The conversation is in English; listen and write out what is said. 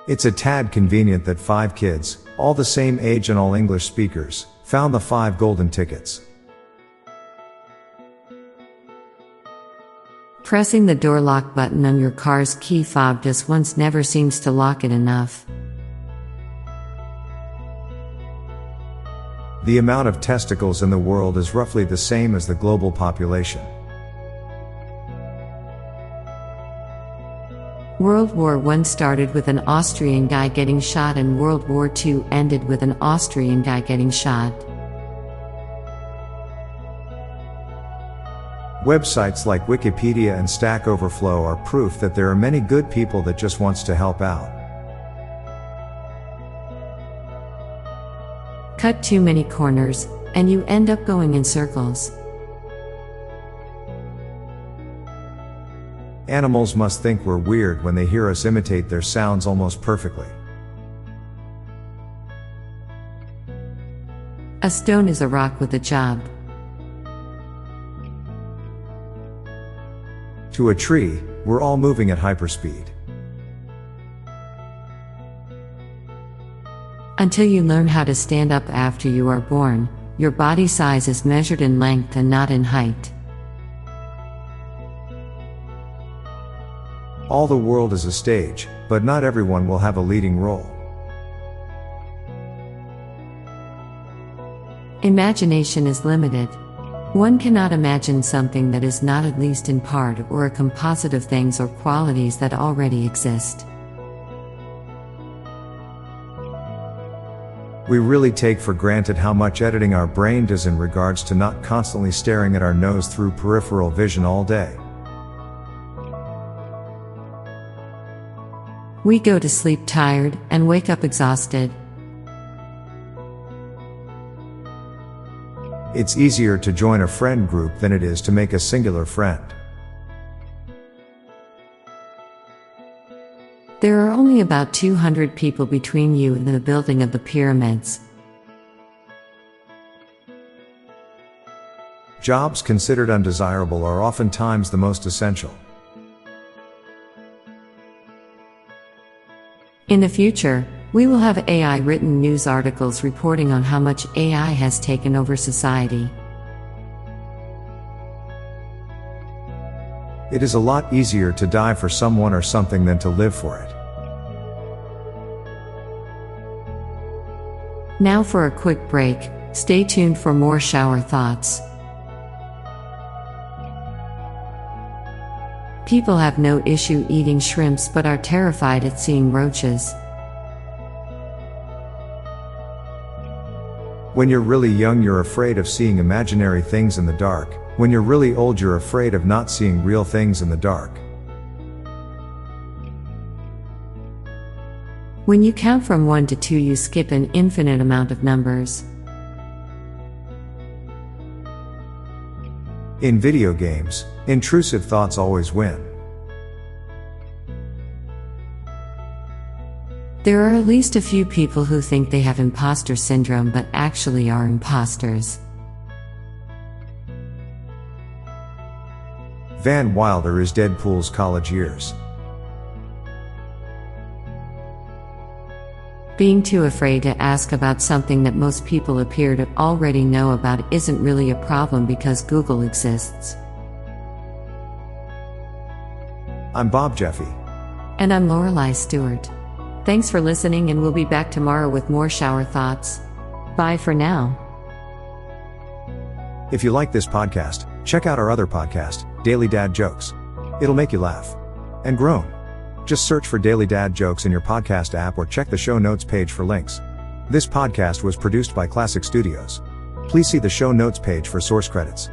It's a tad convenient that 5 kids, all the same age and all English speakers, found the 5 golden tickets. Pressing the door lock button on your car's key fob just once never seems to lock it enough. The amount of testicles in the world is roughly the same as the global population. World War I started with an Austrian guy getting shot and World War II ended with an Austrian guy getting shot. Websites like Wikipedia and Stack Overflow are proof that there are many good people that just wants to help out. Cut too many corners, and you end up going in circles. Animals must think we're weird when they hear us imitate their sounds almost perfectly. A stone is a rock with a job. To a tree, we're all moving at hyperspeed. Until you learn how to stand up after you are born, your body size is measured in length and not in height. All the world is a stage, but not everyone will have a leading role. Imagination is limited. One cannot imagine something that is not at least in part or a composite of things or qualities that already exist. We really take for granted how much editing our brain does in regards to not constantly staring at our nose through peripheral vision all day. We go to sleep tired and wake up exhausted. It's easier to join a friend group than it is to make a singular friend. There are only about 200 people between you and the building of the pyramids. Jobs considered undesirable are oftentimes the most essential. In the future, we will have AI-written news articles reporting on how much AI has taken over society. It is a lot easier to die for someone or something than to live for it. Now for a quick break, stay tuned for more shower thoughts. People have no issue eating shrimps but are terrified at seeing roaches. When you're really young, you're afraid of seeing imaginary things in the dark. When you're really old, you're afraid of not seeing real things in the dark. When you count from 1 to 2, you skip an infinite amount of numbers. In video games, intrusive thoughts always win. There are at least a few people who think they have imposter syndrome but actually are imposters. Van Wilder is Deadpool's college years. Being too afraid to ask about something that most people appear to already know about isn't really a problem because Google exists. I'm Bob Jeffy. And I'm Lorelei Stewart. Thanks for listening, and we'll be back tomorrow with more shower thoughts. Bye for now. If you like this podcast, check out our other podcast, Daily Dad Jokes. It'll make you laugh and groan. Just search for Daily Dad Jokes in your podcast app or check the show notes page for links. This podcast was produced by Klassic Studios. Please see the show notes page for source credits.